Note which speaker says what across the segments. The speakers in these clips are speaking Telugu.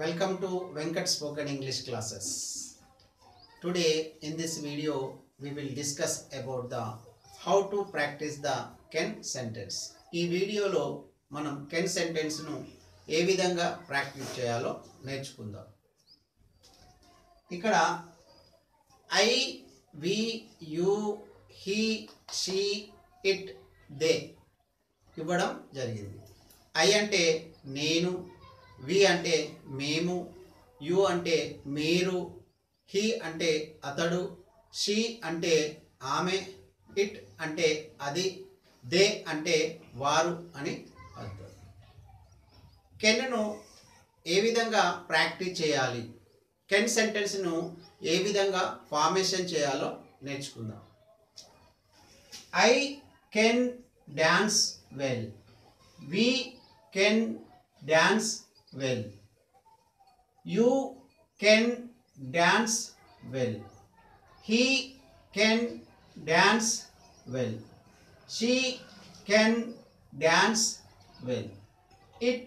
Speaker 1: Welcome to Venkat Spoken English classes. Today in this video we will discuss about the how to practice the can sentence. ఈ వీడియోలో మనం కెన్ సెంటెన్స్ ను ఏ విధంగా ప్రాక్టీస్ చేయాలో నేర్చుకుందాం. ఇక్కడ I we you he she it they ఇవ్వడం జరిగింది. ఐ అంటే నేను, వి అంటే మేము, యు అంటే మీరు, హీ అంటే అతడు, షీ అంటే ఆమె, ఇట్ అంటే అది, దే అంటే వారు అని అర్థం. కెన్ను ఏ విధంగా ప్రాక్టీస్ చేయాలి, కెన్ సెంటెన్స్ను ఏ విధంగా ఫార్మేషన్ చేయాలో నేర్చుకుందాం. I can dance well, we can dance well, you can dance well, he can dance well, she can dance well, it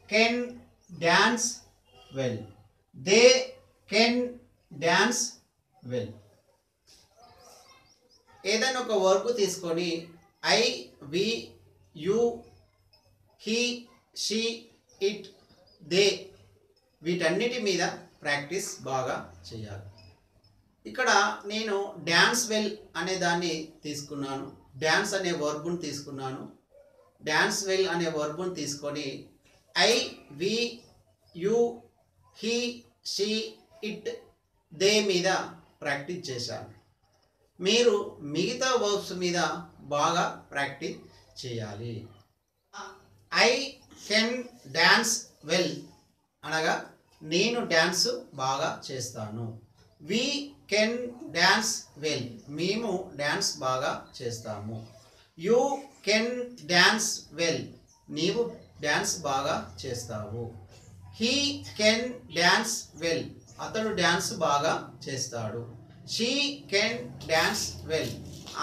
Speaker 1: can dance well, they can dance well. ఏదైనా ఒక వర్బ్ తీసుకొని I we you he she it they వీటన్నిటి మీద ప్రాక్టీస్ బాగా చేయాలి. ఇక్కడ నేను డ్యాన్స్ వెల్ అనే దాన్ని తీసుకున్నాను, డ్యాన్స్ అనే వర్బుని తీసుకున్నాను. డ్యాన్స్ వెల్ అనే వర్బుని తీసుకొని I we you he she it they మీద ప్రాక్టీస్ చేశాను. మీరు మిగతా వర్బ్స్ మీద బాగా ప్రాక్టీస్ చేయాలి. ఐ కెన్ డాన్స్ వెల్ అనగా నేను డ్యాన్స్ బాగా చేస్తాను. వి కెన్ డాన్స్ వెల్ మేము డ్యాన్స్ బాగా చేస్తాము. యు కెన్ డాన్స్ వెల్ నీవు డ్యాన్స్ బాగా చేస్తావు. హీ కెన్ డాన్స్ వెల్ అతడు డ్యాన్స్ బాగా చేస్తాడు. షీ కెన్ డాన్స్ వెల్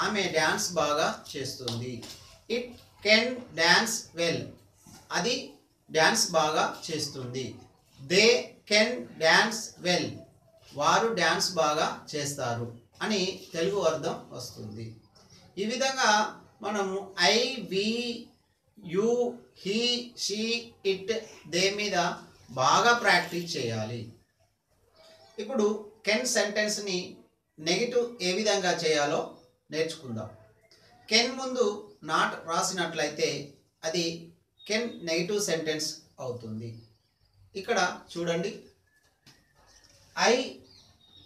Speaker 1: ఆమె డ్యాన్స్ బాగా చేస్తుంది. ఇట్ కెన్ డాన్స్ వెల్ అది డ్యాన్స్ బాగా చేస్తుంది. దే కెన్ డాన్స్ వెల్ వారు డ్యాన్స్ బాగా చేస్తారు అని తెలుగు అర్థం వస్తుంది. ఈ విధంగా మనము I we you he she it they మీద బాగా ప్రాక్టీస్ చేయాలి. ఇప్పుడు కెన్ సెంటెన్స్ని నెగిటివ్ ఏ విధంగా చేయాలో నేర్చుకుందాం. కెన్ ముందు నాట్ రాసినట్లయితే అది కెన్ నెగిటివ్ సెంటెన్స్ అవుతుంది. ఇక్కడ చూడండి, I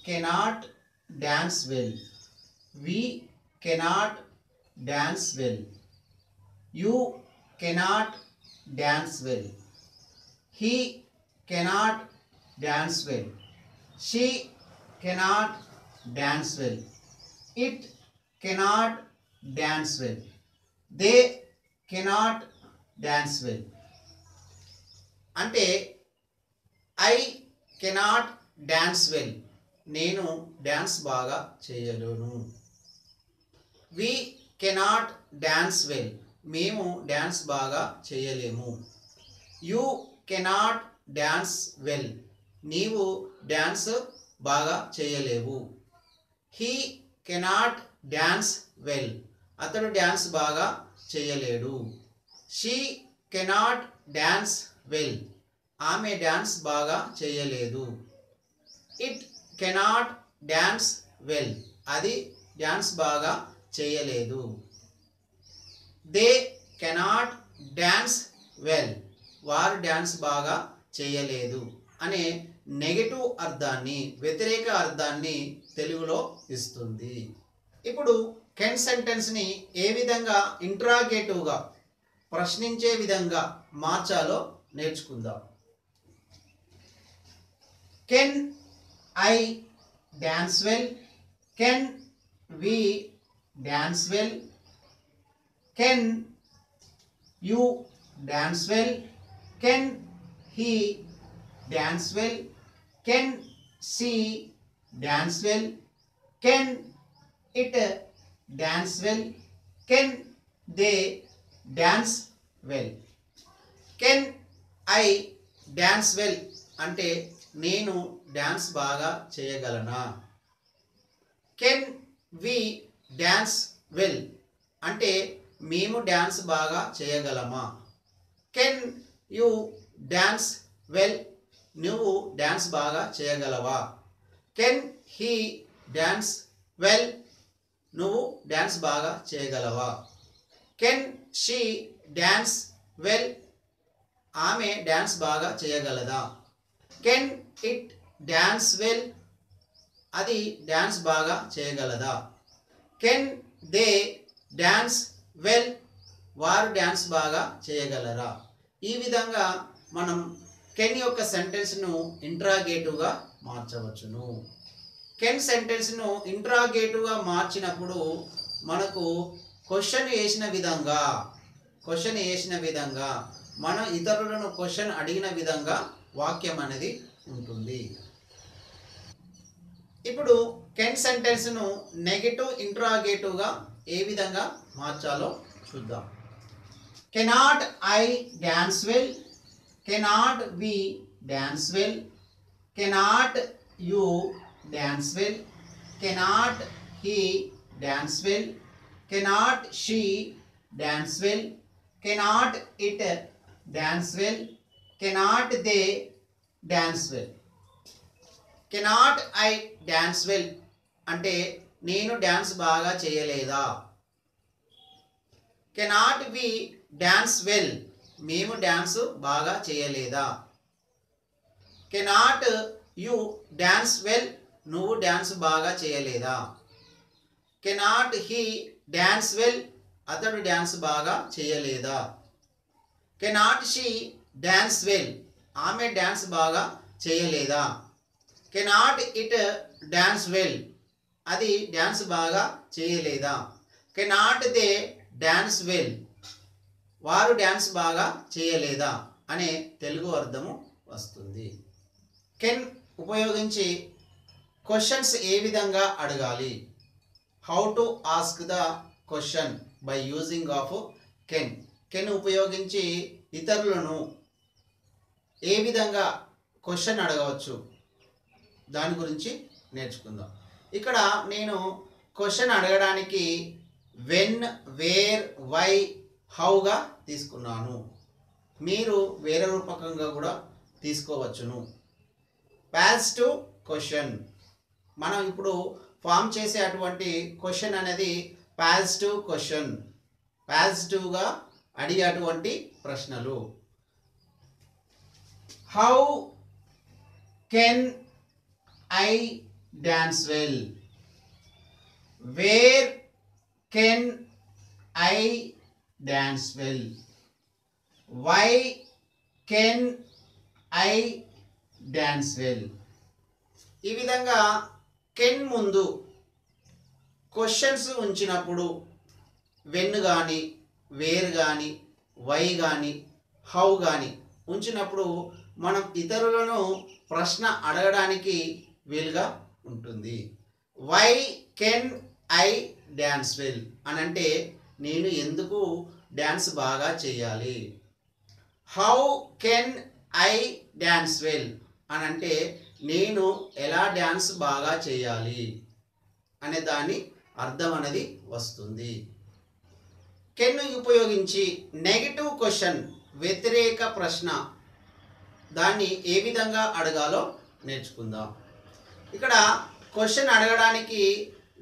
Speaker 1: cannot dance well, we cannot dance well, you cannot dance well, he cannot dance well, she cannot dance well, it cannot dance well, they cannot dance well. అంటే ఐ కెనాట్ డాన్స్ వెల్ నేను డ్యాన్స్ బాగా చేయలేను. వి కెనాట్ డాన్స్ వెల్ మేము డ్యాన్స్ బాగా చేయలేము. యు కెనాట్ డాన్స్ వెల్ నీవు డ్యాన్స్ బాగా చేయలేవు. హీ కెనాట్ డాన్స్ వెల్ అతడు డ్యాన్స్ బాగా చేయలేడు. షీ కెనాట్ డాన్స్ వెల్ ఆమె డ్యాన్స్ బాగా చేయలేదు. ఇట్ కెనాట్ డాన్స్ వెల్ అది డ్యాన్స్ బాగా చేయలేదు. దే కెనాట్ డాన్స్ వెల్ వారు డ్యాన్స్ బాగా చేయలేదు అనే నెగటివ్ అర్థాన్ని, వ్యతిరేక అర్థాన్ని తెలుగులో ఇస్తుంది. ఇప్పుడు కెన్ సెంటెన్స్ని ఏ విధంగా ఇంట్రాగేటివ్గా ప్రశ్నించే విధంగా మార్చాలో నేర్చుకుందాం. Can I dance well, can we dance well, can you dance well, can he dance well, can she dance well, can it dance well, can they dance well. Can I dance well అంటే నేను డాన్స్ బాగా చేయగలనా. కెన్ వి డాన్స్ వెల్ అంటే మేము డాన్స్ బాగా చేయగలమా. కెన్ యు డాన్స్ వెల్ నువ్వు డాన్స్ బాగా చేయగలవా. కెన్ హీ డాన్స్ వెల్ నువ్వు డాన్స్ బాగా చేయగలవా. కెన్ షీ డాన్స్ వెల్ ఆమె డాన్స్ బాగా చేయగలదా. కెన్ ఇట్ డాన్స్ వెల్ అది డాన్స్ బాగా చేయగలదా. కెన్ దే డాన్స్ వెల్ వారు డాన్స్ బాగా చేయగలరా. ఈ విధంగా మనం కెన్ యొక్క సెంటెన్స్ను ఇంట్రాగేటివ్గా మార్చవచ్చును. కెన్ సెంటెన్స్ను ఇంట్రాగేటివ్గా మార్చినప్పుడు మనకు క్వశ్చన్ వేసిన విధంగా మనం ఇతరులను క్వశ్చన్ అడిగిన విధంగా వాక్యం అనేది ఉంటుంది. ఇప్పుడు కెన్ సెంటెన్స్ను నెగటివ్ ఇంట్రాగేటివ్గా ఏ విధంగా మార్చాలో చూద్దాం. Cannot I dance well, cannot we dance well, cannot you dance well, cannot he dance well, cannot she dance well, cannot it dance well, cannot they dance well. Cannot I dance well అంటే నేను డాన్స్ బాగా చేయలేదా. కెనాట్ వి డాన్స్ వెల్ మేము డాన్స్ బాగా చేయలేదా. కెనాట్ యు డాన్స్ వెల్ నువ్వు డాన్స్ బాగా చేయలేదా. కెనాట్ హీ డాన్స్ వెల్ అతడు డాన్స్ బాగా చేయలేదా. కెనాట్ షీ డాన్స్ వెల్ ఆమె డాన్స్ బాగా చేయలేదా. కెనాట్ ఇట్ డాన్స్ వెల్ అది డాన్స్ బాగా చేయలేదా. కెనాట్ దే డాన్స్ వెల్ వారు డాన్స్ బాగా చేయలేదా అనే తెలుగు అర్థము వస్తుంది. కెన్ ఉపయోగించి క్వశ్చన్స్ ఏ విధంగా అడగాలి. How to ask the question by using of can. Can ఉపయోగించి ఇతరులను ఏ విధంగా క్వశ్చన్ అడగవచ్చు దాని గురించి నేర్చుకుందాం. ఇక్కడ నేను క్వశ్చన్ అడగడానికి వెన్, వేర్, వై, హౌగా తీసుకున్నాను. మీరు వేరే రూపకంగా కూడా తీసుకోవచ్చును. పాజిటివ్ క్వశ్చన్ మనం ఇప్పుడు ఫామ్ చేసే అటువంటి క్వశ్చన్ అనేది పాజిటివ్ క్వశ్చన్, పాజిటివ్గా అడిగేటువంటి ప్రశ్నలు. How can I dance well, where can I dance well, why can I dance well. ఈ విధంగా కెన్ ముందు క్వశ్చన్స్ ఉంచినప్పుడు వెన్ కానీ, వేర్ కానీ, వై కానీ, హౌ కానీ ఉంచినప్పుడు మనం ఇతరులను ప్రశ్న అడగడానికి వీలుగా ఉంటుంది. Why can I dance well అని అంటే నేను ఎందుకు డాన్స్ బాగా చేయాలి. How can I dance well అని అంటే నేను ఎలా డాన్స్ బాగా చేయాలి అనే దాని అర్థం అనేది వస్తుంది. కెన్ ఉపయోగించి నెగటివ్ క్వశ్చన్ వ్యతిరేక ప్రశ్న దాన్ని ఏ విధంగా అడగాలో నేర్చుకుందాం. ఇక్కడ క్వశ్చన్ అడగడానికి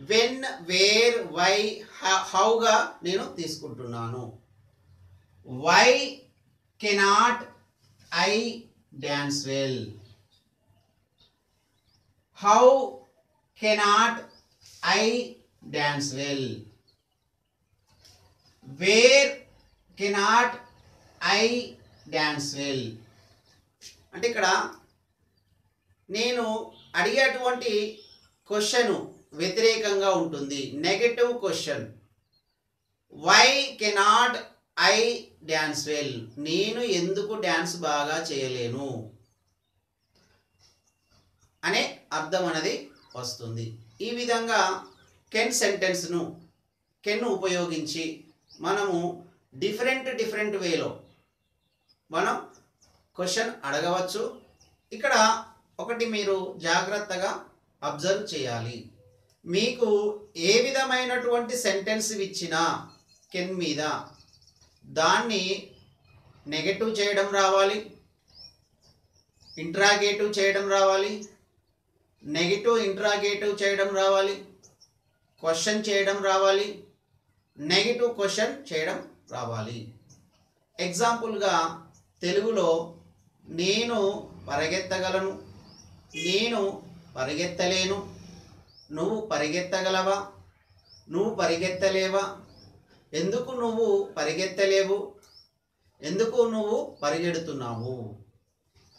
Speaker 1: వెన్, వేర్, వై, హౌగా నేను తీసుకుంటున్నాను. Why cannot I dance well, how cannot I dance well, where cannot I dance well. అంటే ఇక్కడ నేను అడిగేటువంటి క్వశ్చన్ వ్యతిరేకంగా ఉంటుంది, negative question. Why cannot I dance well నేను ఎందుకు డాన్స్ బాగా చేయలేను అనే అర్థం అనేది వస్తుంది. ఈ విధంగా కెన్ సెంటెన్స్ను కెన్ ఉపయోగించి మనము డిఫరెంట్ వేలో మనం క్వశ్చన్ అడగవచ్చు, ఇక్కడ ఒకటి మీరు జాగ్రత్తగా అబ్జర్వ్ చేయాలి. మీకు ఏ విధమైనటువంటి సెంటెన్స్ ఇచ్చినా కెన్ మీద దాన్ని నెగటివ్ చేయడం రావాలి, ఇంట్రాగేటివ్ చేయడం రావాలి, నెగటివ్ ఇంట్రాగేటివ్ చేయడం రావాలి, క్వశ్చన్ చేయడం రావాలి, నెగటివ్ క్వశ్చన్ చేయడం రావాలి. ఎగ్జాంపుల్గా తెలుగులో నేను పరిగెత్తగలను, నేను పరిగెత్తలేను, నువ్వు పరిగెత్తగలవా, నువ్వు పరిగెత్తలేవా, ఎందుకు నువ్వు పరిగెత్తలేవు, ఎందుకు నువ్వు పరిగెడుతున్నావు.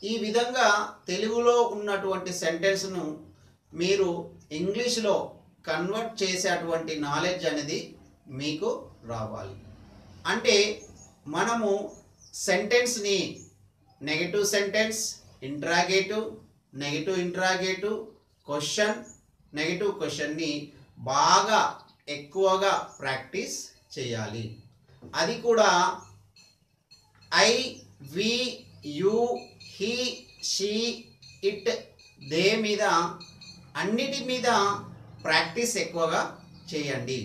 Speaker 1: ఈ విధంగా తెలుగులో ఉన్నటువంటి సెంటెన్స్ను మీరు ఇంగ్లీష్లో కన్వర్ట్ చేసేటువంటి నాలెడ్జ్ అనేది మీకు రావాలి. అంటే మనము సెంటెన్స్ని negative sentence, interrogative, negative interrogative, question, negative క్వశ్చన్ని బాగా ఎక్కువగా ప్రాక్టీస్ చేయాలి. అది కూడా I, we, you, he, she, it, they మీద అన్నిటి మీద ప్రాక్టీస్ ఎక్కువగా చేయండి.